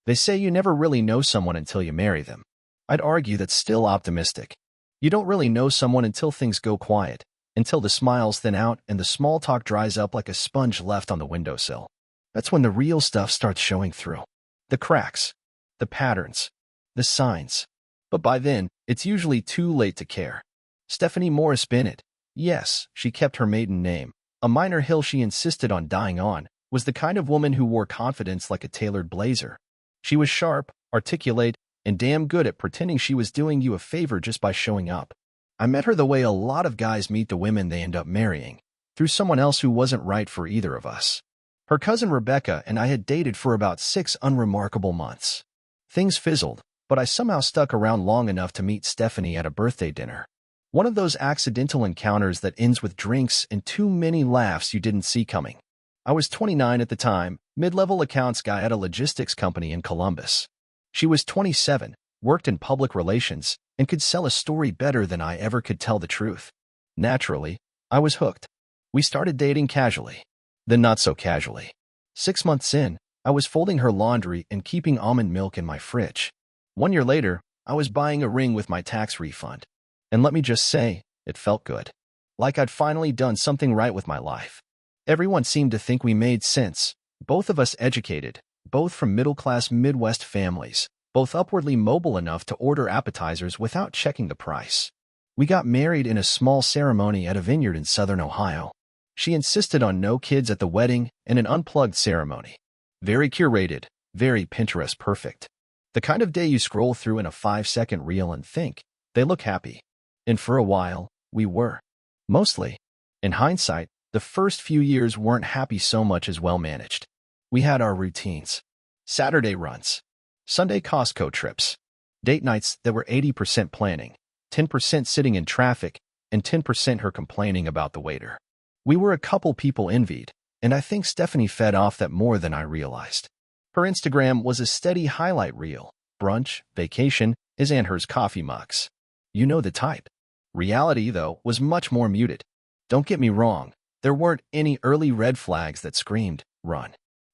They say you never really know someone until you marry them. I'd argue that's still optimistic. You don't really know someone until things go quiet, until the smiles thin out and the small talk dries up like a sponge left on the windowsill. That's when the real stuff starts showing through. The cracks, the patterns, the signs. But by then, it's usually too late to care. Stephanie Morris Bennett, yes, she kept her maiden name, a minor hill she insisted on dying on, was the kind of woman who wore confidence like a tailored blazer. She was sharp, articulate, and damn good at pretending she was doing you a favor just by showing up. I met her the way a lot of guys meet the women they end up marrying, through someone else who wasn't right for either of us. Her cousin Rebecca and I had dated for about 6 unremarkable months. Things fizzled, but I somehow stuck around long enough to meet Stephanie at a birthday dinner. One of those accidental encounters that ends with drinks and too many laughs you didn't see coming. I was 29 at the time, mid-level accounts guy at a logistics company in Columbus. She was 27, worked in public relations, and could sell a story better than I ever could tell the truth. Naturally, I was hooked. We started dating casually, then not so casually. 6 months in, I was folding her laundry and keeping almond milk in my fridge. 1 year later, I was buying a ring with my tax refund. And let me just say, it felt good. Like I'd finally done something right with my life. Everyone seemed to think we made sense, both of us educated, both from middle-class Midwest families, both upwardly mobile enough to order appetizers without checking the price. We got married in a small ceremony at a vineyard in southern Ohio. She insisted on no kids at the wedding and an unplugged ceremony. Very curated, very Pinterest perfect. The kind of day you scroll through in a 5-second reel and think, they look happy. And for a while, we were. Mostly. In hindsight, the first few years weren't happy so much as well-managed. We had our routines. Saturday runs. Sunday Costco trips. Date nights that were 80% planning, 10% sitting in traffic, and 10% her complaining about the waiter. We were a couple people envied, and I think Stephanie fed off that more than I realized. Her Instagram was a steady highlight reel. Brunch, vacation, his and hers coffee mugs. You know the type. Reality, though, was much more muted. Don't get me wrong, there weren't any early red flags that screamed, run.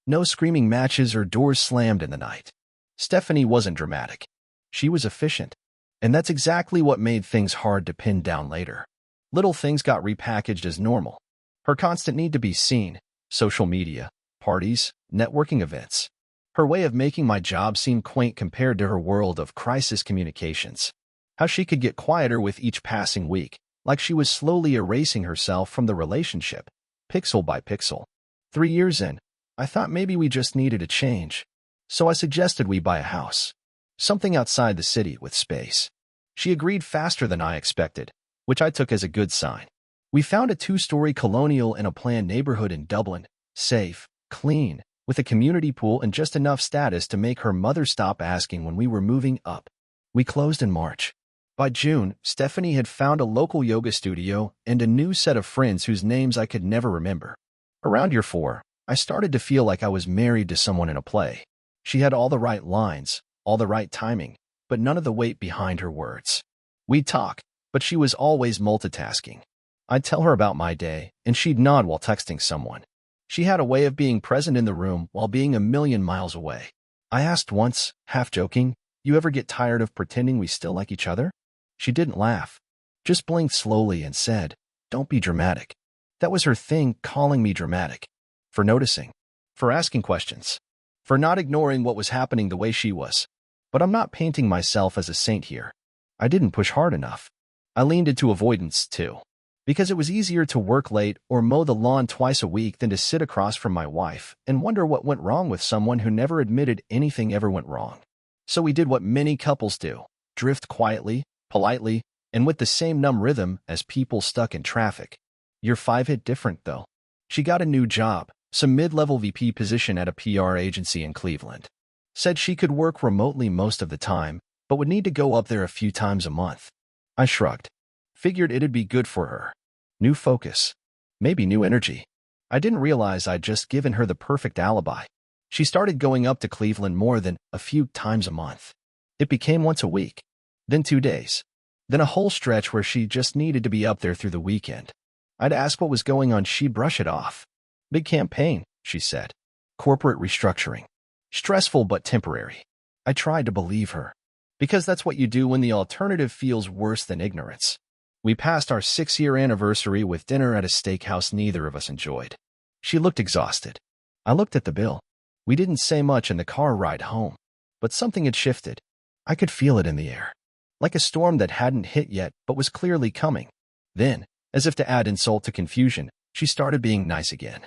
No screaming matches or doors slammed in the night. Stephanie wasn't dramatic. She was efficient. And that's exactly what made things hard to pin down later. Little things got repackaged as normal. Her constant need to be seen, social media, parties, networking events. Her way of making my job seem quaint compared to her world of crisis communications. How she could get quieter with each passing week, like she was slowly erasing herself from the relationship, pixel by pixel. 3 years in, I thought maybe we just needed a change. So I suggested we buy a house. Something outside the city with space. She agreed faster than I expected, which I took as a good sign. We found a 2-story colonial in a planned neighborhood in Dublin, safe, clean, with a community pool and just enough status to make her mother stop asking when we were moving up. We closed in March. By June, Stephanie had found a local yoga studio and a new set of friends whose names I could never remember. Around year 4, I started to feel like I was married to someone in a play. She had all the right lines, all the right timing, but none of the weight behind her words. We'd talk, but she was always multitasking. I'd tell her about my day, and she'd nod while texting someone. She had a way of being present in the room while being a million miles away. I asked once, half joking, "You ever get tired of pretending we still like each other?" She didn't laugh, just blinked slowly and said, "Don't be dramatic." That was her thing, calling me dramatic. For noticing, for asking questions, for not ignoring what was happening the way she was. But I'm not painting myself as a saint here. I didn't push hard enough. I leaned into avoidance, too. Because it was easier to work late or mow the lawn twice a week than to sit across from my wife and wonder what went wrong with someone who never admitted anything ever went wrong. So we did what many couples do, drift quietly, politely, and with the same numb rhythm as people stuck in traffic. Year 5 hit different, though. She got a new job, some mid-level VP position at a PR agency in Cleveland. Said she could work remotely most of the time, but would need to go up there a few times a month. I shrugged. Figured it'd be good for her. New focus. Maybe new energy. I didn't realize I'd just given her the perfect alibi. She started going up to Cleveland more than a few times a month. It became once a week. Then 2 days. Then a whole stretch where she just needed to be up there through the weekend. I'd ask what was going on, she'd brush it off. "Big campaign," she said. "Corporate restructuring." Stressful but temporary. I tried to believe her. Because that's what you do when the alternative feels worse than ignorance. We passed our 6-year anniversary with dinner at a steakhouse neither of us enjoyed. She looked exhausted. I looked at the bill. We didn't say much in the car ride home. But something had shifted. I could feel it in the air. Like a storm that hadn't hit yet but was clearly coming. Then, as if to add insult to confusion, she started being nice again.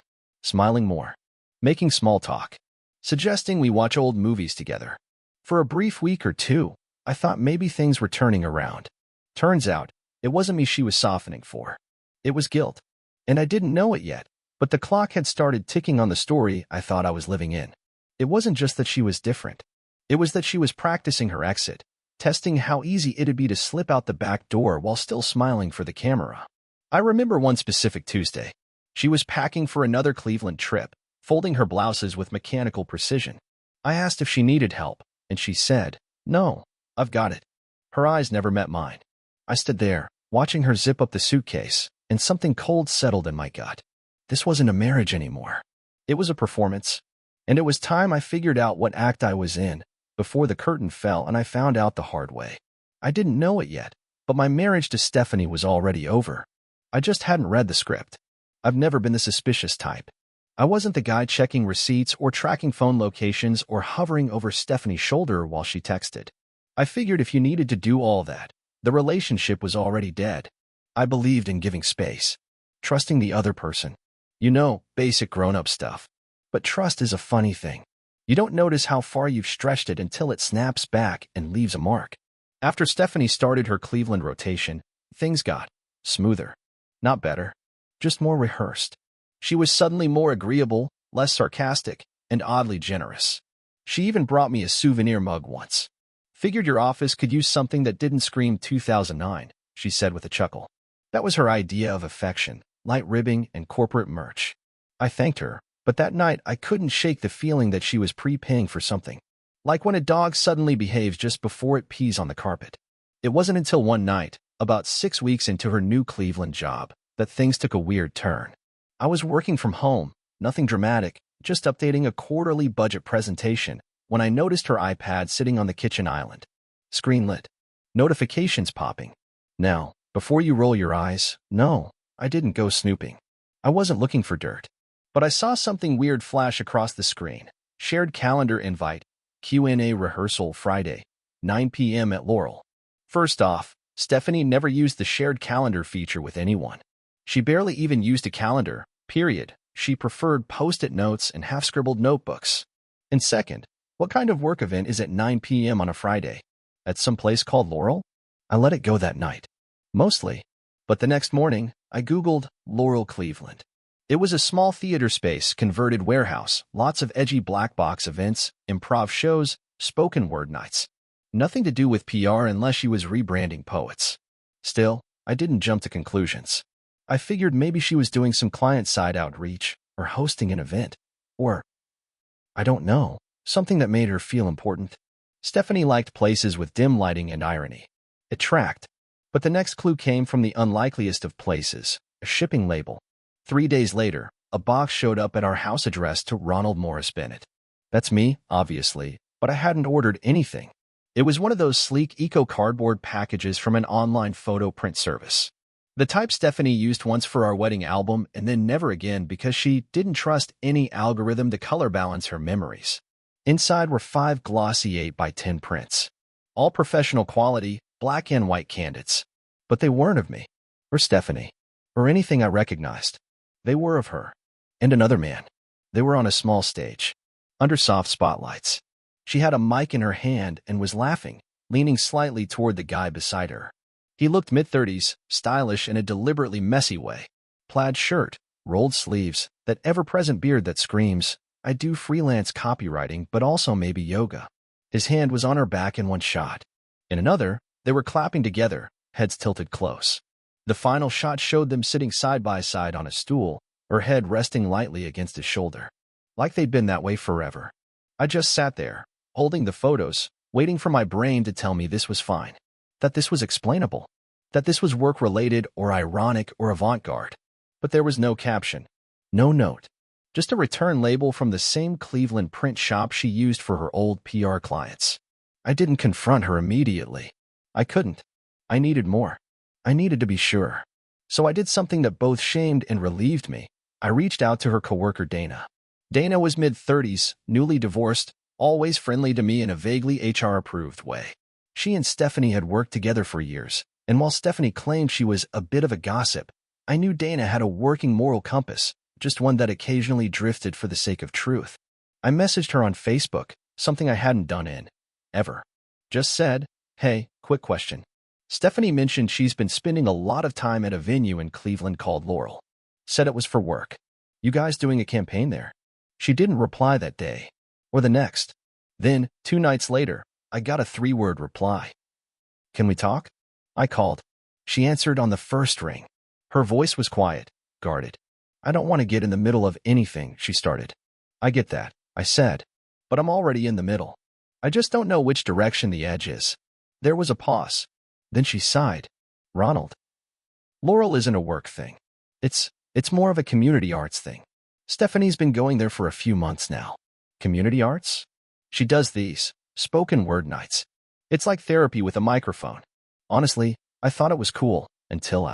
Smiling more. Making small talk. Suggesting we watch old movies together. For a brief week or two, I thought maybe things were turning around. Turns out, it wasn't me she was softening for. It was guilt. And I didn't know it yet, but the clock had started ticking on the story I thought I was living in. It wasn't just that she was different. It was that she was practicing her exit, testing how easy it'd be to slip out the back door while still smiling for the camera. I remember one specific Tuesday. She was packing for another Cleveland trip, folding her blouses with mechanical precision. I asked if she needed help, and she said, "No, I've got it." Her eyes never met mine. I stood there, watching her zip up the suitcase, and something cold settled in my gut. This wasn't a marriage anymore. It was a performance. And it was time I figured out what act I was in, before the curtain fell and I found out the hard way. I didn't know it yet, but my marriage to Stephanie was already over. I just hadn't read the script. I've never been the suspicious type. I wasn't the guy checking receipts or tracking phone locations or hovering over Stephanie's shoulder while she texted. I figured if you needed to do all that, the relationship was already dead. I believed in giving space. Trusting the other person. You know, basic grown-up stuff. But trust is a funny thing. You don't notice how far you've stretched it until it snaps back and leaves a mark. After Stephanie started her Cleveland rotation, things got smoother. Not better. Just more rehearsed. She was suddenly more agreeable, less sarcastic, and oddly generous. She even brought me a souvenir mug once. "Figured your office could use something that didn't scream 2009, she said with a chuckle. That was her idea of affection, light ribbing and corporate merch. I thanked her, but that night I couldn't shake the feeling that she was prepaying for something. Like when a dog suddenly behaves just before it pees on the carpet. It wasn't until one night, about 6 weeks into her new Cleveland job, that things took a weird turn. I was working from home, nothing dramatic, just updating a quarterly budget presentation, when I noticed her iPad sitting on the kitchen island. Screen lit. Notifications popping. Now, before you roll your eyes, no, I didn't go snooping. I wasn't looking for dirt. But I saw something weird flash across the screen. Shared calendar invite. Q&A rehearsal Friday, 9 p.m. at Laurel. First off, Stephanie never used the shared calendar feature with anyone. She barely even used a calendar, period. She preferred post-it notes and half-scribbled notebooks. And second, what kind of work event is at 9 p.m. on a Friday? At some place called Laurel? I let it go that night. Mostly. But the next morning, I Googled Laurel, Cleveland. It was a small theater space, converted warehouse, lots of edgy black box events, improv shows, spoken word nights. Nothing to do with PR unless she was rebranding poets. Still, I didn't jump to conclusions. I figured maybe she was doing some client-side outreach, or hosting an event, or, I don't know, something that made her feel important. Stephanie liked places with dim lighting and irony. It tracked. But the next clue came from the unlikeliest of places, a shipping label. 3 days later, a box showed up at our house addressed to Ronald Morris Bennett. That's me, obviously, but I hadn't ordered anything. It was one of those sleek eco-cardboard packages from an online photo print service. The type Stephanie used once for our wedding album and then never again because she didn't trust any algorithm to color balance her memories. Inside were 5 glossy 8x10 prints. All professional quality, black and white candids. But they weren't of me, or Stephanie, or anything I recognized. They were of her. And another man. They were on a small stage, under soft spotlights. She had a mic in her hand and was laughing, leaning slightly toward the guy beside her. He looked mid-30s, stylish in a deliberately messy way. Plaid shirt, rolled sleeves, that ever-present beard that screams, I do freelance copywriting but also maybe yoga. His hand was on her back in one shot. In another, they were clapping together, heads tilted close. The final shot showed them sitting side by side on a stool, her head resting lightly against his shoulder. Like they'd been that way forever. I just sat there, holding the photos, waiting for my brain to tell me this was fine. That this was explainable. That this was work-related or ironic or avant-garde. But there was no caption. No note. Just a return label from the same Cleveland print shop she used for her old PR clients. I didn't confront her immediately. I couldn't. I needed more. I needed to be sure. So I did something that both shamed and relieved me. I reached out to her coworker Dana. Dana was mid-30s, newly divorced, always friendly to me in a vaguely HR-approved way. She and Stephanie had worked together for years, and while Stephanie claimed she was a bit of a gossip, I knew Dana had a working moral compass, just one that occasionally drifted for the sake of truth. I messaged her on Facebook, something I hadn't done in ever. Just said, "Hey, quick question." Stephanie mentioned she's been spending a lot of time at a venue in Cleveland called Laurel. Said it was for work. You guys doing a campaign there? She didn't reply that day, or the next. Then, 2 nights later, I got a 3-word reply. "Can we talk?" I called. She answered on the first ring. Her voice was quiet, guarded. "I don't want to get in the middle of anything," she started. "I get that," I said, "but I'm already in the middle. I just don't know which direction the edge is." There was a pause. Then she sighed. "Ronald, Laurel isn't a work thing. It's more of a community arts thing. Stephanie's been going there for a few months now." "Community arts?" "She does these spoken word nights. It's like therapy with a microphone. Honestly, I thought it was cool until,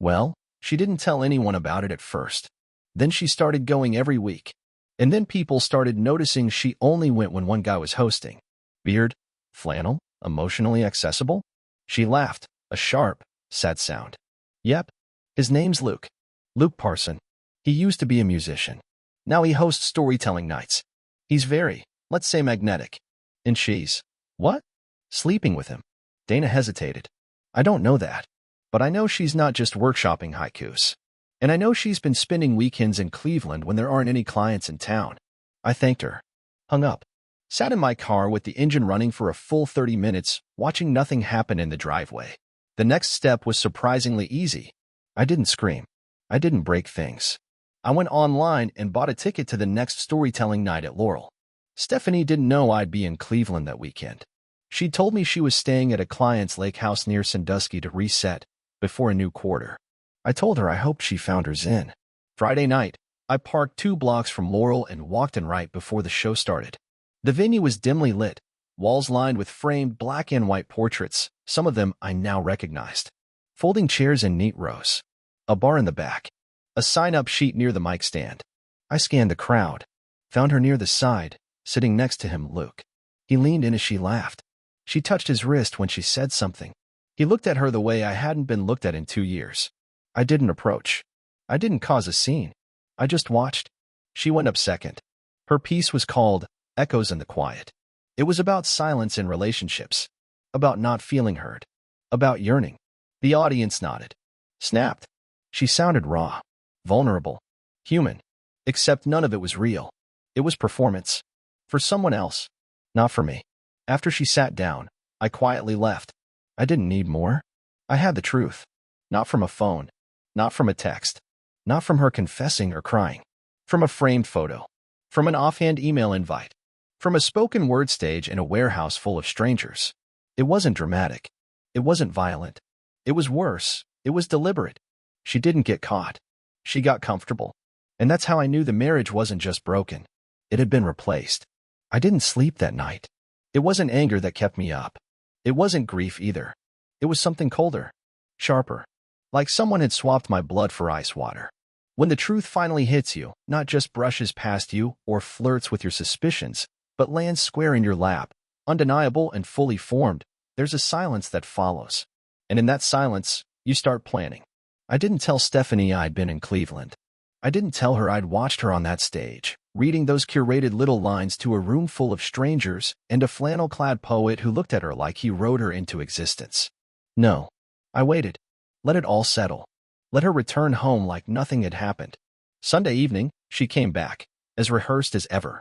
well, she didn't tell anyone about it at first. Then she started going every week. And then people started noticing she only went when one guy was hosting. Beard, flannel, emotionally accessible?" She laughed, a sharp, sad sound. "Yep. His name's Luke. Luke Parson. He used to be a musician. Now he hosts storytelling nights. He's very, let's say, magnetic. And she's, what? Sleeping with him." Dana hesitated. "I don't know that. But I know she's not just workshopping haikus. And I know she's been spending weekends in Cleveland when there aren't any clients in town." I thanked her. Hung up. Sat in my car with the engine running for a full 30 minutes, watching nothing happen in the driveway. The next step was surprisingly easy. I didn't scream. I didn't break things. I went online and bought a ticket to the next storytelling night at Laurel. Stephanie didn't know I'd be in Cleveland that weekend. She told me she was staying at a client's lake house near Sandusky to reset before a new quarter. I told her I hoped she found her zen. Friday night, I parked 2 blocks from Laurel and walked in right before the show started. The venue was dimly lit, walls lined with framed black and white portraits, some of them I now recognized. Folding chairs in neat rows. A bar in the back. A sign-up sheet near the mic stand. I scanned the crowd. Found her near the side, sitting next to him, Luke. He leaned in as she laughed. She touched his wrist when she said something. He looked at her the way I hadn't been looked at in 2 years. I didn't approach. I didn't cause a scene. I just watched. She went up second. Her piece was called Echoes in the Quiet. It was about silence in relationships. About not feeling heard. About yearning. The audience nodded. Snapped. She sounded raw. Vulnerable. Human. Except none of it was real. It was performance. For someone else. Not for me. After she sat down, I quietly left. I didn't need more. I had the truth. Not from a phone. Not from a text. Not from her confessing or crying. From a framed photo. From an offhand email invite. From a spoken word stage in a warehouse full of strangers. It wasn't dramatic. It wasn't violent. It was worse. It was deliberate. She didn't get caught. She got comfortable. And that's how I knew the marriage wasn't just broken. It had been replaced. I didn't sleep that night. It wasn't anger that kept me up. It wasn't grief either. It was something colder. Sharper. Like someone had swapped my blood for ice water. When the truth finally hits you, not just brushes past you or flirts with your suspicions, but lands square in your lap, undeniable and fully formed, there's a silence that follows. And in that silence, you start planning. I didn't tell Stephanie I'd been in Cleveland. I didn't tell her I'd watched her on that stage, reading those curated little lines to a room full of strangers and a flannel-clad poet who looked at her like he wrote her into existence. No. I waited. Let it all settle. Let her return home like nothing had happened. Sunday evening, she came back, as rehearsed as ever.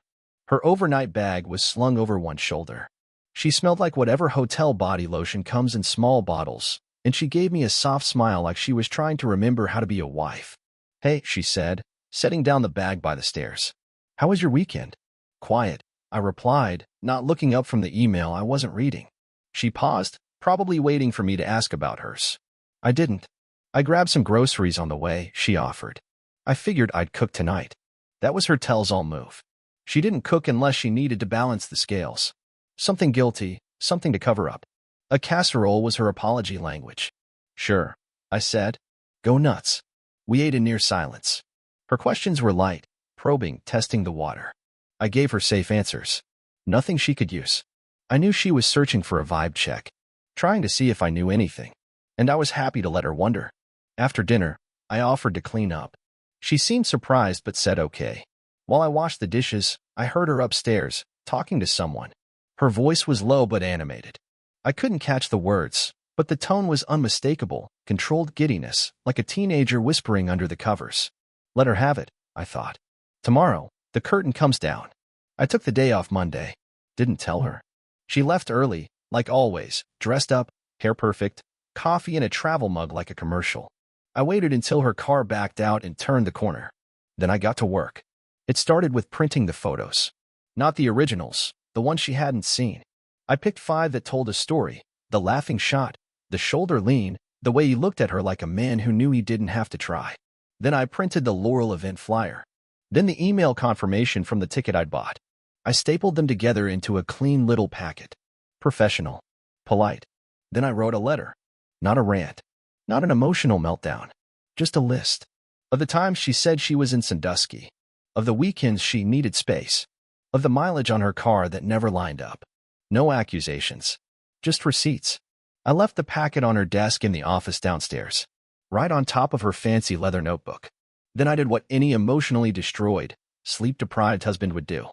Her overnight bag was slung over one shoulder. She smelled like whatever hotel body lotion comes in small bottles, and she gave me a soft smile like she was trying to remember how to be a wife. "Hey," she said, setting down the bag by the stairs. "How was your weekend?" "Quiet," I replied, not looking up from the email I wasn't reading. She paused, probably waiting for me to ask about hers. I didn't. "I grabbed some groceries on the way," she offered. I figured I'd cook tonight. That was her tells-all move. She didn't cook unless she needed to balance the scales. Something guilty, something to cover up. A casserole was her apology language. Sure, I said. Go nuts. We ate in near silence. Her questions were light, probing, testing the water. I gave her safe answers. Nothing she could use. I knew she was searching for a vibe check, trying to see if I knew anything. And I was happy to let her wonder. After dinner, I offered to clean up. She seemed surprised but said okay. While I washed the dishes, I heard her upstairs, talking to someone. Her voice was low but animated. I couldn't catch the words, but the tone was unmistakable, controlled giddiness, like a teenager whispering under the covers. Let her have it, I thought. Tomorrow, the curtain comes down. I took the day off Monday. Didn't tell her. She left early, like always, dressed up, hair perfect, coffee in a travel mug like a commercial. I waited until her car backed out and turned the corner. Then I got to work. It started with printing the photos. Not the originals, the ones she hadn't seen. I picked 5 that told a story: the laughing shot, the shoulder lean, the way he looked at her like a man who knew he didn't have to try. Then I printed the Laurel event flyer. Then the email confirmation from the ticket I'd bought. I stapled them together into a clean little packet. Professional. Polite. Then I wrote a letter. Not a rant. Not an emotional meltdown. Just a list. Of the times she said she was in Sandusky. Of the weekends she needed space. Of the mileage on her car that never lined up. No accusations. Just receipts. I left the packet on her desk in the office downstairs, right on top of her fancy leather notebook. Then I did what any emotionally destroyed, sleep-deprived husband would do.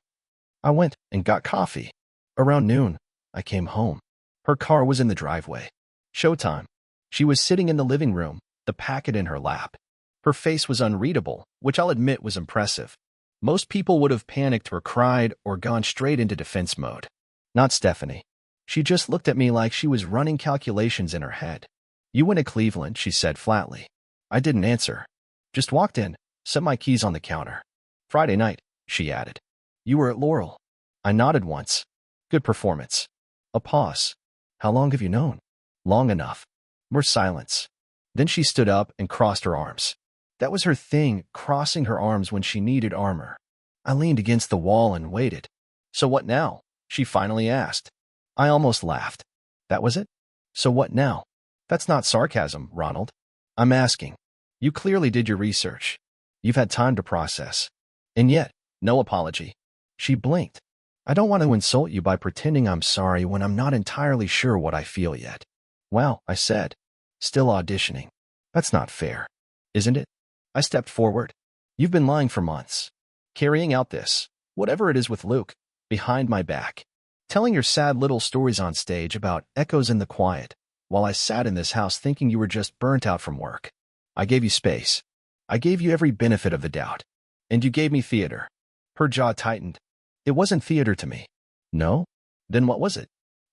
I went and got coffee. Around noon, I came home. Her car was in the driveway. Showtime. She was sitting in the living room, the packet in her lap. Her face was unreadable, which I'll admit was impressive. Most people would have panicked or cried or gone straight into defense mode. Not Stephanie. She just looked at me like she was running calculations in her head. You went to Cleveland, she said flatly. I didn't answer. Just walked in, set my keys on the counter. Friday night, she added. You were at Laurel. I nodded once. Good performance. A pause. How long have you known? Long enough. More silence. Then she stood up and crossed her arms. That was her thing, crossing her arms when she needed armor. I leaned against the wall and waited. So what now? She finally asked. I almost laughed. That was it? So what now? That's not sarcasm, Ronald. I'm asking. You clearly did your research. You've had time to process. And yet, no apology. She blinked. I don't want to insult you by pretending I'm sorry when I'm not entirely sure what I feel yet. Well, I said. Still auditioning. That's not fair. Isn't it? I stepped forward. You've been lying for months. Carrying out this, whatever it is with Luke, behind my back. Telling your sad little stories on stage about echoes in the quiet, while I sat in this house thinking you were just burnt out from work. I gave you space. I gave you every benefit of the doubt. And you gave me theater. Her jaw tightened. It wasn't theater to me. No? Then what was it?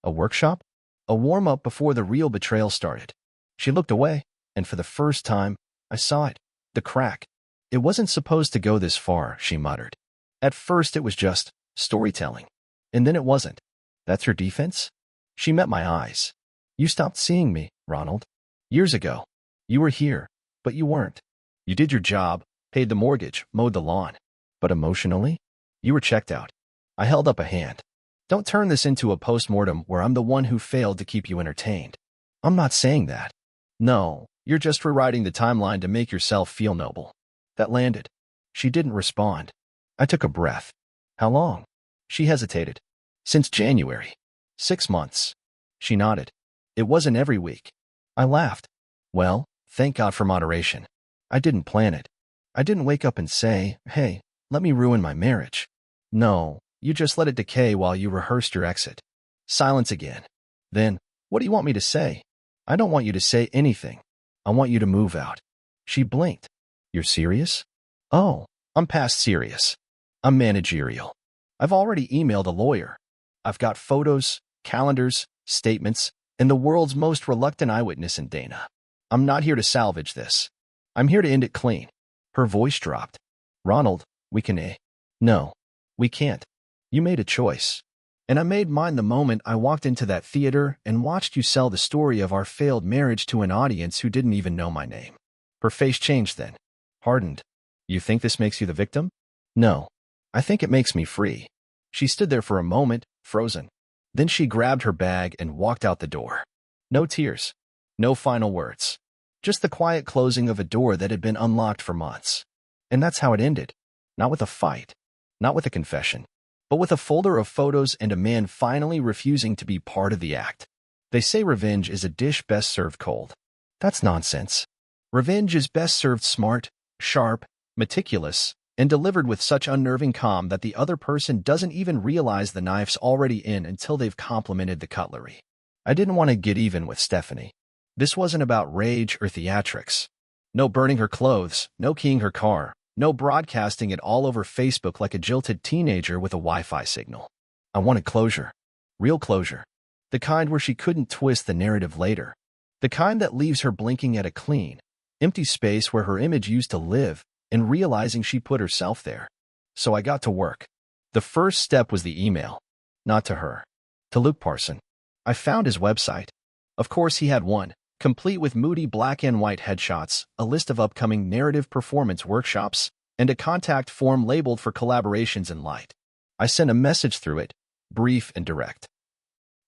A workshop? A warm-up before the real betrayal started. She looked away, and for the first time, I saw it. The crack. It wasn't supposed to go this far, she muttered. At first it was just storytelling. And then it wasn't. That's her defense? She met my eyes. You stopped seeing me, Ronald. Years ago. You were here, but you weren't. You did your job, paid the mortgage, mowed the lawn. But emotionally, you were checked out. I held up a hand. Don't turn this into a postmortem where I'm the one who failed to keep you entertained. I'm not saying that. No, you're just rewriting the timeline to make yourself feel noble. That landed. She didn't respond. I took a breath. How long? She hesitated. Since January. 6 months. She nodded. It wasn't every week. I laughed. Well, thank God for moderation. I didn't plan it. I didn't wake up and say, hey, let me ruin my marriage. No, you just let it decay while you rehearsed your exit. Silence again. Then, what do you want me to say? I don't want you to say anything. I want you to move out. She blinked. You're serious? Oh, I'm past serious. I'm managerial. I've already emailed a lawyer. I've got photos, calendars, statements, and the world's most reluctant eyewitness in Dana. I'm not here to salvage this. I'm here to end it clean. Her voice dropped. Ronald, we can No, we can't. You made a choice. And I made mine the moment I walked into that theater and watched you sell the story of our failed marriage to an audience who didn't even know my name. Her face changed then. Hardened. You think this makes you the victim? No. I think it makes me free. She stood there for a moment, frozen. Then she grabbed her bag and walked out the door. No tears. No final words. Just the quiet closing of a door that had been unlocked for months. And that's how it ended. Not with a fight. Not with a confession. But with a folder of photos and a man finally refusing to be part of the act. They say revenge is a dish best served cold. That's nonsense. Revenge is best served smart, sharp, meticulous, and delivered with such unnerving calm that the other person doesn't even realize the knife's already in until they've complimented the cutlery. I didn't want to get even with Stephanie. This wasn't about rage or theatrics. No burning her clothes, no keying her car, no broadcasting it all over Facebook like a jilted teenager with a Wi-Fi signal. I wanted closure. Real closure. The kind where she couldn't twist the narrative later. The kind that leaves her blinking at a clean, empty space where her image used to live and realizing she put herself there. So I got to work. The first step was the email. Not to her. To Luke Parson. I found his website. Of course he had one, complete with moody black and white headshots, a list of upcoming narrative performance workshops, and a contact form labeled for collaborations in light. I sent a message through it, brief and direct.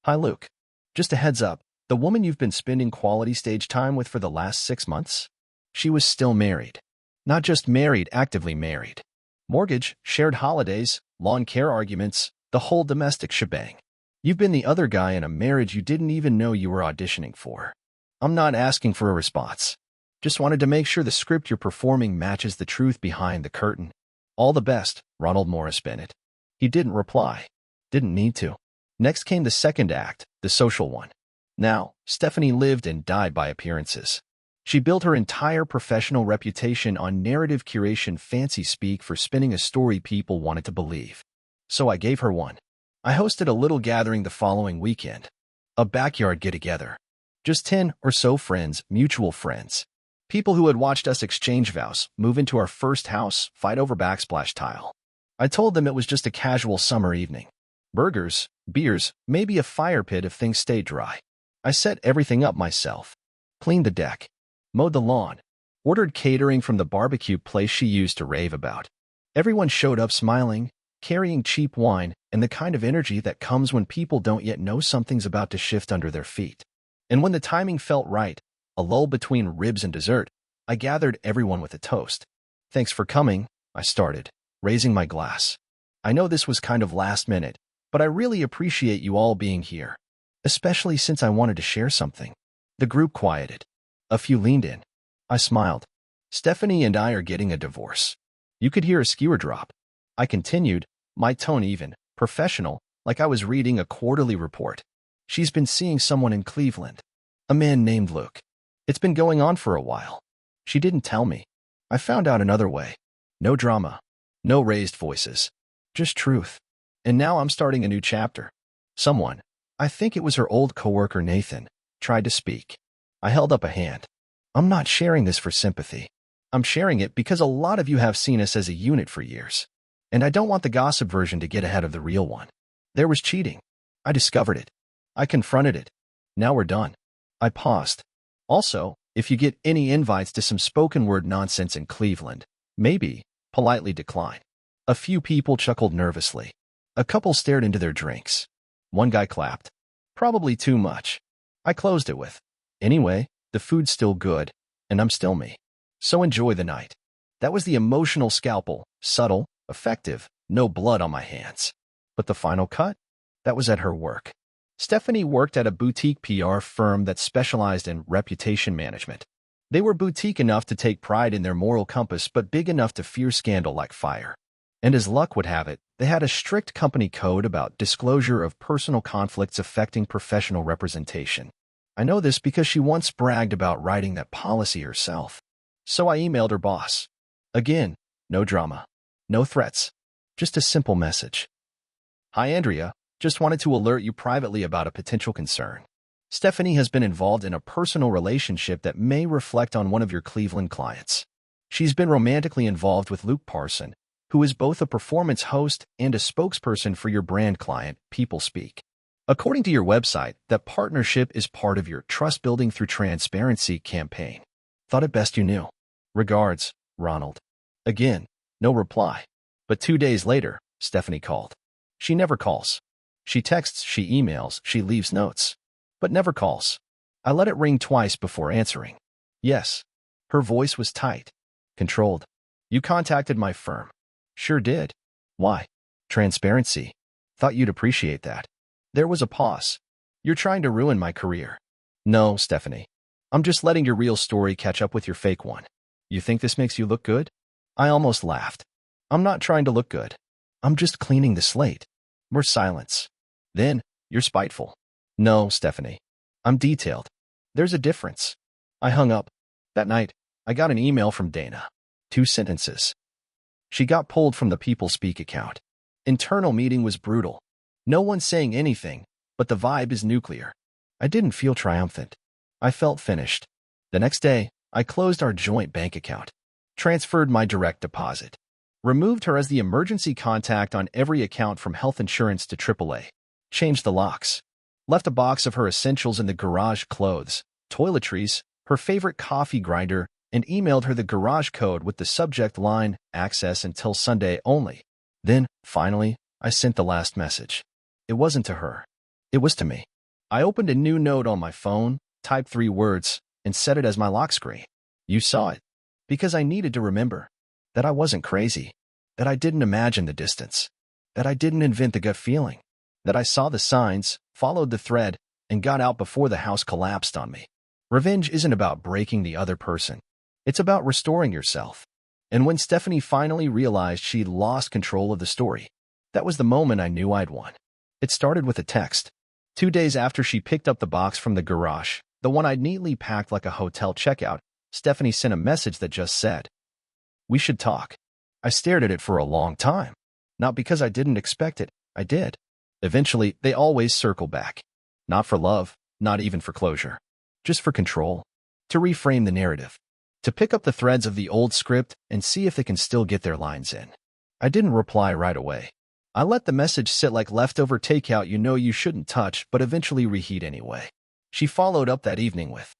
Hi Luke. Just a heads up, the woman you've been spending quality stage time with for the last 6 months? She was still married. Not just married, actively married. Mortgage, shared holidays, lawn care arguments, the whole domestic shebang. You've been the other guy in a marriage you didn't even know you were auditioning for. I'm not asking for a response. Just wanted to make sure the script you're performing matches the truth behind the curtain. All the best, Ronald Morris Bennett. He didn't reply. Didn't need to. Next came the second act, the social one. Now, Stephanie lived and died by appearances. She built her entire professional reputation on narrative curation fancy speak for spinning a story people wanted to believe. So I gave her one. I hosted a little gathering the following weekend. A backyard get-together. Just 10 or so friends, mutual friends. People who had watched us exchange vows, move into our first house, fight over backsplash tile. I told them it was just a casual summer evening. Burgers, beers, maybe a fire pit if things stayed dry. I set everything up myself. Cleaned the deck. Mowed the lawn. Ordered catering from the barbecue place she used to rave about. Everyone showed up smiling, carrying cheap wine, and the kind of energy that comes when people don't yet know something's about to shift under their feet. And when the timing felt right, a lull between ribs and dessert, I gathered everyone with a toast. Thanks for coming, I started, raising my glass. I know this was kind of last minute, but I really appreciate you all being here. Especially since I wanted to share something. The group quieted. A few leaned in. I smiled. Stephanie and I are getting a divorce. You could hear a skewer drop. I continued, my tone even, professional, like I was reading a quarterly report. She's been seeing someone in Cleveland. A man named Luke. It's been going on for a while. She didn't tell me. I found out another way. No drama. No raised voices. Just truth. And now I'm starting a new chapter. Someone, I think it was her old coworker Nathan, tried to speak. I held up a hand. I'm not sharing this for sympathy. I'm sharing it because a lot of you have seen us as a unit for years. And I don't want the gossip version to get ahead of the real one. There was cheating. I discovered it. I confronted it. Now we're done. I paused. Also, if you get any invites to some spoken word nonsense in Cleveland, maybe, politely decline. A few people chuckled nervously. A couple stared into their drinks. One guy clapped. Probably too much. I closed it with, anyway, the food's still good, and I'm still me. So enjoy the night. That was the emotional scalpel, subtle, effective, no blood on my hands. But the final cut? That was at her work. Stephanie worked at a boutique PR firm that specialized in reputation management. They were boutique enough to take pride in their moral compass, but big enough to fear scandal like fire. And as luck would have it, they had a strict company code about disclosure of personal conflicts affecting professional representation. I know this because she once bragged about writing that policy herself. So I emailed her boss. Again, no drama. No threats. Just a simple message. Hi Andrea, just wanted to alert you privately about a potential concern. Stephanie has been involved in a personal relationship that may reflect on one of your Cleveland clients. She's been romantically involved with Luke Parson, who is both a performance host and a spokesperson for your brand client, People Speak. According to your website, that partnership is part of your Trust Building Through Transparency campaign. Thought it best you knew. Regards, Ronald. Again, no reply. But 2 days later, Stephanie called. She never calls. She texts, she emails, she leaves notes. But never calls. I let it ring twice before answering. Yes. Her voice was tight. Controlled. You contacted my firm. Sure did. Why? Transparency. Thought you'd appreciate that. There was a pause. You're trying to ruin my career. No, Stephanie. I'm just letting your real story catch up with your fake one. You think this makes you look good? I almost laughed. I'm not trying to look good. I'm just cleaning the slate. More silence. Then, you're spiteful. No, Stephanie. I'm detailed. There's a difference. I hung up. That night, I got an email from Dana. 2 sentences. She got pulled from the People Speak account. Internal meeting was brutal. No one saying anything, but the vibe is nuclear. I didn't feel triumphant. I felt finished. The next day, I closed our joint bank account. Transferred my direct deposit. Removed her as the emergency contact on every account from health insurance to AAA. Changed the locks. Left a box of her essentials in the garage: clothes, toiletries, her favorite coffee grinder, and emailed her the garage code with the subject line, access until Sunday only. Then, finally, I sent the last message. It wasn't to her. It was to me. I opened a new note on my phone, typed 3 words, and set it as my lock screen. You saw it. Because I needed to remember that I wasn't crazy, that I didn't imagine the distance, that I didn't invent the gut feeling, that I saw the signs, followed the thread, and got out before the house collapsed on me. Revenge isn't about breaking the other person. It's about restoring yourself. And when Stephanie finally realized she'd lost control of the story, that was the moment I knew I'd won. It started with a text. 2 days after she picked up the box from the garage, the one I'd neatly packed like a hotel checkout, Stephanie sent a message that just said, "We should talk." I stared at it for a long time. Not because I didn't expect it, I did. Eventually, they always circle back. Not for love, not even for closure. Just for control. To reframe the narrative. To pick up the threads of the old script and see if they can still get their lines in. I didn't reply right away. I let the message sit like leftover takeout you know you shouldn't touch but eventually reheat anyway. She followed up that evening with,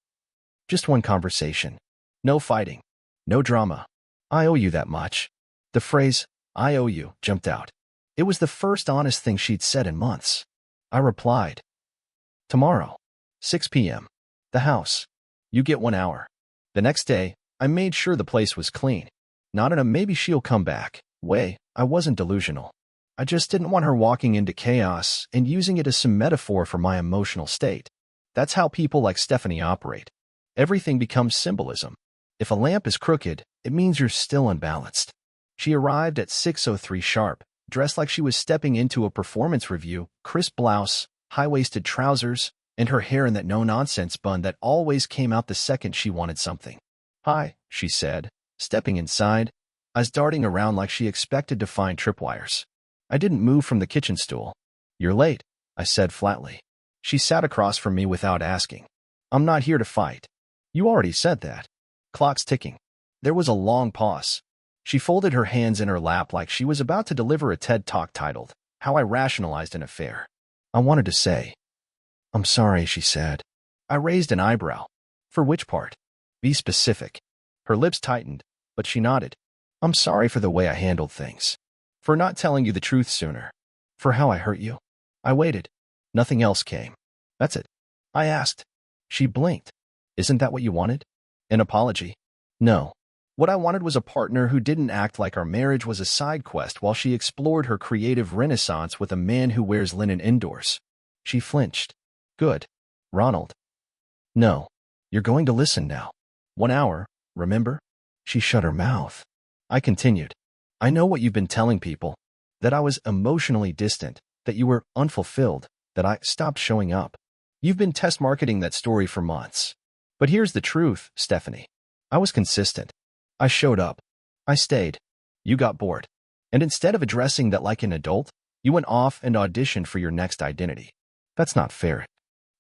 "Just one conversation. No fighting. No drama. I owe you that much." The phrase, "I owe you," jumped out. It was the first honest thing she'd said in months. I replied, "Tomorrow, 6 p.m. The house. You get 1 hour." The next day, I made sure the place was clean. Not in a maybe she'll come back way. I wasn't delusional. I just didn't want her walking into chaos and using it as some metaphor for my emotional state. That's how people like Stephanie operate. Everything becomes symbolism. If a lamp is crooked, it means you're still unbalanced. She arrived at 6:03 sharp, dressed like she was stepping into a performance review, crisp blouse, high-waisted trousers, and her hair in that no-nonsense bun that always came out the second she wanted something. "Hi," she said, stepping inside, eyes darting around like she expected to find tripwires. I didn't move from the kitchen stool. "You're late," I said flatly. She sat across from me without asking. "I'm not here to fight." "You already said that." Clock's ticking. There was a long pause. She folded her hands in her lap like she was about to deliver a TED Talk titled, "How I Rationalized an Affair." I wanted to say, "I'm sorry," she said. I raised an eyebrow. "For which part?" "Be specific." Her lips tightened, but she nodded. "I'm sorry for the way I handled things. For not telling you the truth sooner. For how I hurt you." I waited. Nothing else came. "That's it?" I asked. She blinked. "Isn't that what you wanted? An apology?" "No. What I wanted was a partner who didn't act like our marriage was a side quest while she explored her creative renaissance with a man who wears linen indoors." She flinched. "Good. Ronald." "No. You're going to listen now. 1 hour, remember?" She shut her mouth. I continued. "I know what you've been telling people. That I was emotionally distant, that you were unfulfilled, that I stopped showing up. You've been test marketing that story for months. But here's the truth, Stephanie. I was consistent. I showed up. I stayed. You got bored. And instead of addressing that like an adult, you went off and auditioned for your next identity. That's not fair."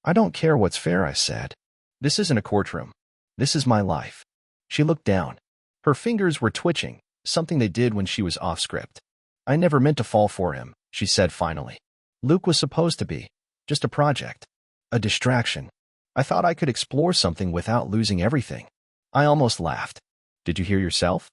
"I don't care what's fair," I said. "This isn't a courtroom. This is my life." She looked down. Her fingers were twitching, something they did when she was off script. "I never meant to fall for him," she said finally. "Luke was supposed to be just a project. A distraction. I thought I could explore something without losing everything." I almost laughed. "Did you hear yourself?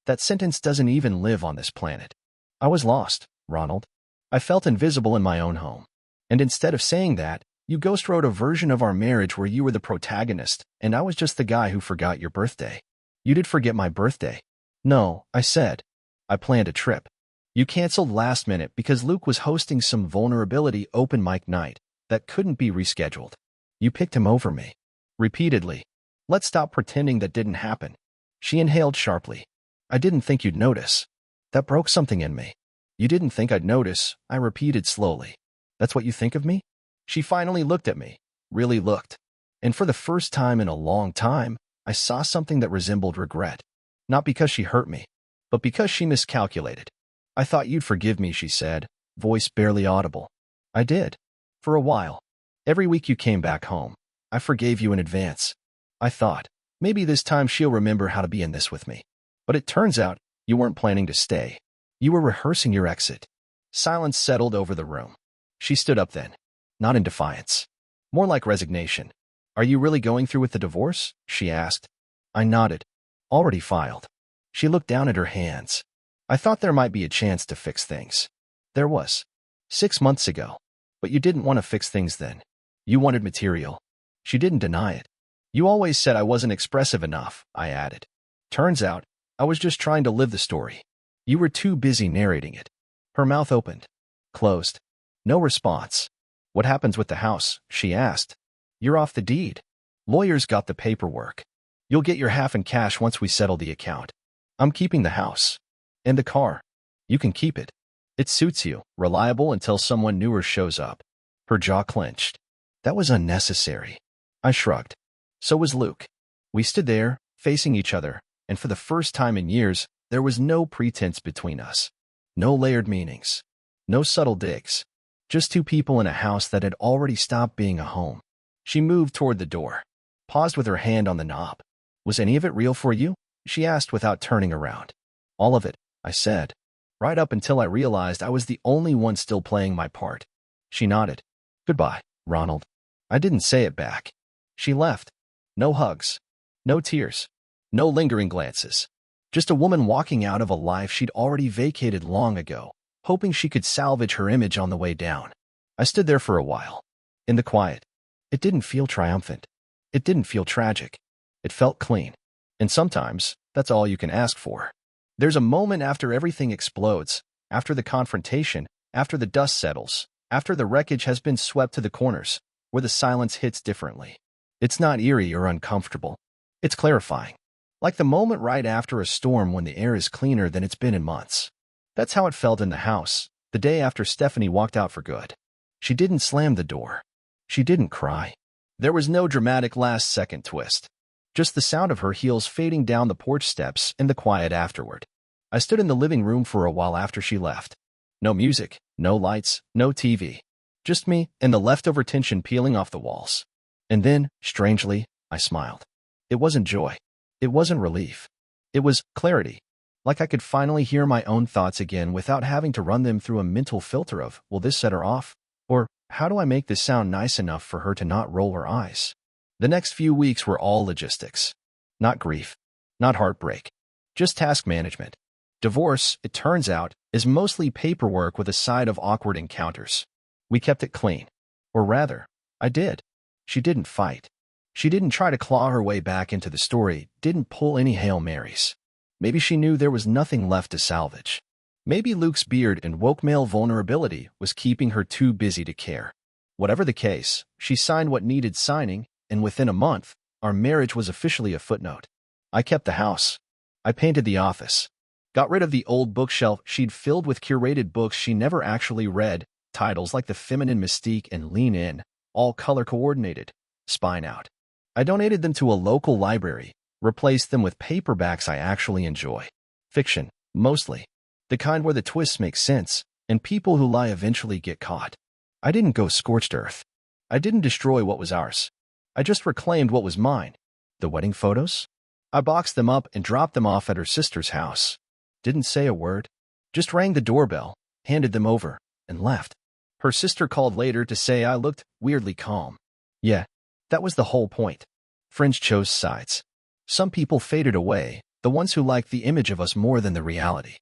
That sentence doesn't even live on this planet. I was lost, Ronald. I felt invisible in my own home. And instead of saying that, you ghost wrote a version of our marriage where you were the protagonist, and I was just the guy who forgot your birthday. You did forget my birthday. No, I said. I planned a trip. You canceled last minute because Luke was hosting some vulnerability open mic night that couldn't be rescheduled. You picked him over me. Repeatedly. Let's stop pretending that didn't happen. She inhaled sharply. I didn't think you'd notice. That broke something in me. You didn't think I'd notice, I repeated slowly. That's what you think of me? She finally looked at me. Really looked. And for the first time in a long time, I saw something that resembled regret. Not because she hurt me, but because she miscalculated. I thought you'd forgive me, she said, voice barely audible. I did. For a while. Every week you came back home. I forgave you in advance. I thought, maybe this time she'll remember how to be in this with me. But it turns out, you weren't planning to stay. You were rehearsing your exit. Silence settled over the room. She stood up then. Not in defiance. More like resignation. Are you really going through with the divorce? She asked. I nodded. Already filed. She looked down at her hands. I thought there might be a chance to fix things. There was. 6 months ago. But you didn't want to fix things then. You wanted material. She didn't deny it. You always said I wasn't expressive enough, I added. Turns out, I was just trying to live the story. You were too busy narrating it. Her mouth opened. Closed. No response. What happens with the house? She asked. You're off the deed. Lawyers got the paperwork. You'll get your half in cash once we settle the account. I'm keeping the house. And the car. You can keep it. It suits you, reliable until someone newer shows up. Her jaw clenched. That was unnecessary. I shrugged. So was Luke. We stood there, facing each other, and for the first time in years, there was no pretense between us. No layered meanings. No subtle digs. Just two people in a house that had already stopped being a home. She moved toward the door. Paused with her hand on the knob. Was any of it real for you? She asked without turning around. All of it, I said. Right up until I realized I was the only one still playing my part. She nodded. Goodbye, Ronald. I didn't say it back. She left. No hugs. No tears. No lingering glances. Just a woman walking out of a life she'd already vacated long ago, hoping she could salvage her image on the way down. I stood there for a while. In the quiet. It didn't feel triumphant. It didn't feel tragic. It felt clean. And sometimes, that's all you can ask for. There's a moment after everything explodes, after the confrontation, after the dust settles, after the wreckage has been swept to the corners, where the silence hits differently. It's not eerie or uncomfortable. It's clarifying. Like the moment right after a storm when the air is cleaner than it's been in months. That's how it felt in the house, the day after Stephanie walked out for good. She didn't slam the door. She didn't cry. There was no dramatic last-second twist. Just the sound of her heels fading down the porch steps and the quiet afterward. I stood in the living room for a while after she left. No music, no lights, no TV. Just me and the leftover tension peeling off the walls. And then, strangely, I smiled. It wasn't joy. It wasn't relief. It was clarity. Like I could finally hear my own thoughts again without having to run them through a mental filter of, will this set her off? Or, how do I make this sound nice enough for her to not roll her eyes? The next few weeks were all logistics. Not grief. Not heartbreak. Just task management. Divorce, it turns out, is mostly paperwork with a side of awkward encounters. We kept it clean. Or rather, I did. She didn't fight. She didn't try to claw her way back into the story, didn't pull any Hail Marys. Maybe she knew there was nothing left to salvage. Maybe Luke's beard and woke male vulnerability was keeping her too busy to care. Whatever the case, she signed what needed signing, and within a month, our marriage was officially a footnote. I kept the house. I painted the office. Got rid of the old bookshelf she'd filled with curated books she never actually read, titles like The Feminine Mystique and Lean In, all color-coordinated, spine out. I donated them to a local library, replaced them with paperbacks I actually enjoy. Fiction, mostly. The kind where the twists make sense, and people who lie eventually get caught. I didn't go scorched earth. I didn't destroy what was ours. I just reclaimed what was mine. The wedding photos? I boxed them up and dropped them off at her sister's house. Didn't say a word. Just rang the doorbell, handed them over, and left. Her sister called later to say I looked weirdly calm. Yeah, that was the whole point. Friends chose sides. Some people faded away, The ones who liked the image of us more than the reality.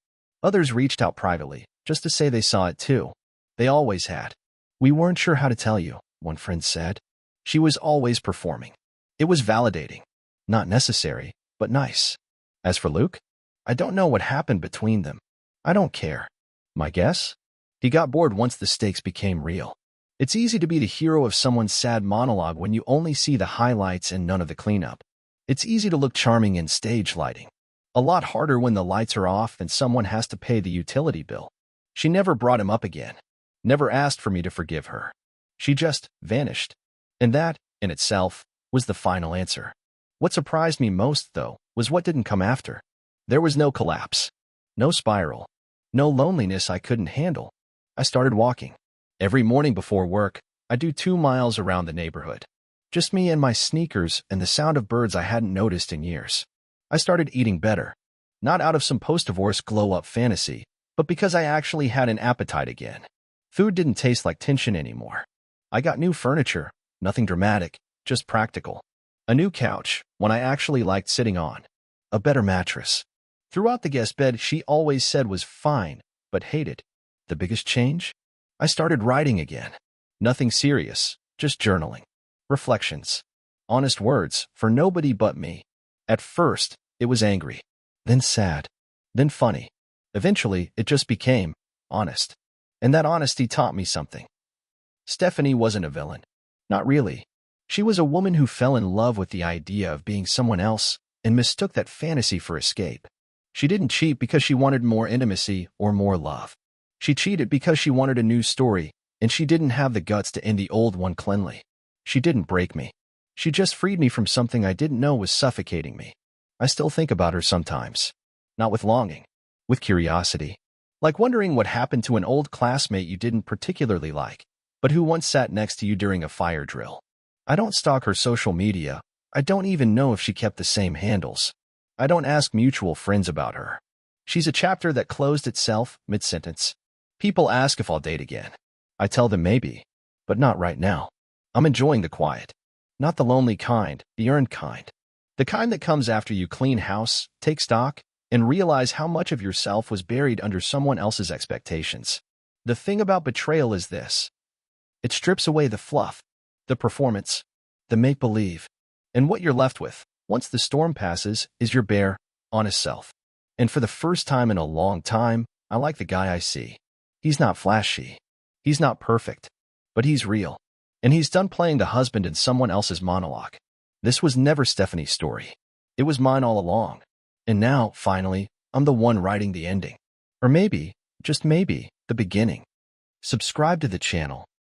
Others reached out privately, just to say they saw it too. They always had. We weren't sure how to tell you, one friend said. She was always performing. It was validating. Not necessary, but nice. As for Luke, I don't know what happened between them. I don't care. My guess? He got bored once the stakes became real. It's easy to be the hero of someone's sad monologue when you only see the highlights and none of the cleanup. It's easy to look charming in stage lighting. A lot harder when the lights are off and someone has to pay the utility bill. She never brought him up again. Never asked for me to forgive her. She just vanished. And that, in itself, was the final answer. What surprised me most, though, was what didn't come after. There was no collapse. No spiral. No loneliness I couldn't handle. I started walking. Every morning before work, I do 2 miles around the neighborhood. Just me and my sneakers and the sound of birds I hadn't noticed in years. I started eating better. Not out of some post-divorce glow-up fantasy, but because I actually had an appetite again. Food didn't taste like tension anymore. I got new furniture, nothing dramatic, just practical. A new couch, one I actually liked sitting on. A better mattress. Throughout the guest bed, she always said was fine, but hated. The biggest change? I started writing again. Nothing serious, just journaling. Reflections. Honest words, for nobody but me. At first, it was angry. Then sad. Then funny. Eventually, it just became honest. And that honesty taught me something. Stephanie wasn't a villain. Not really. She was a woman who fell in love with the idea of being someone else and mistook that fantasy for escape. She didn't cheat because she wanted more intimacy or more love. She cheated because she wanted a new story, and she didn't have the guts to end the old one cleanly. She didn't break me. She just freed me from something I didn't know was suffocating me. I still think about her sometimes. Not with longing. With curiosity. Like wondering what happened to an old classmate you didn't particularly like, but who once sat next to you during a fire drill. I don't stalk her social media. I don't even know if she kept the same handles. I don't ask mutual friends about her. She's a chapter that closed itself mid-sentence. People ask if I'll date again. I tell them maybe, but not right now. I'm enjoying the quiet. Not the lonely kind, the earned kind. The kind that comes after you clean house, take stock, and realize how much of yourself was buried under someone else's expectations. The thing about betrayal is this. It strips away the fluff, the performance, the make-believe, and what you're left with, once the storm passes, is your bare, honest self. And for the first time in a long time, I like the guy I see. He's not flashy. He's not perfect. But he's real. And he's done playing the husband in someone else's monologue. This was never Stephanie's story. It was mine all along. And now, finally, I'm the one writing the ending. Or maybe, just maybe, the beginning. Subscribe to the channel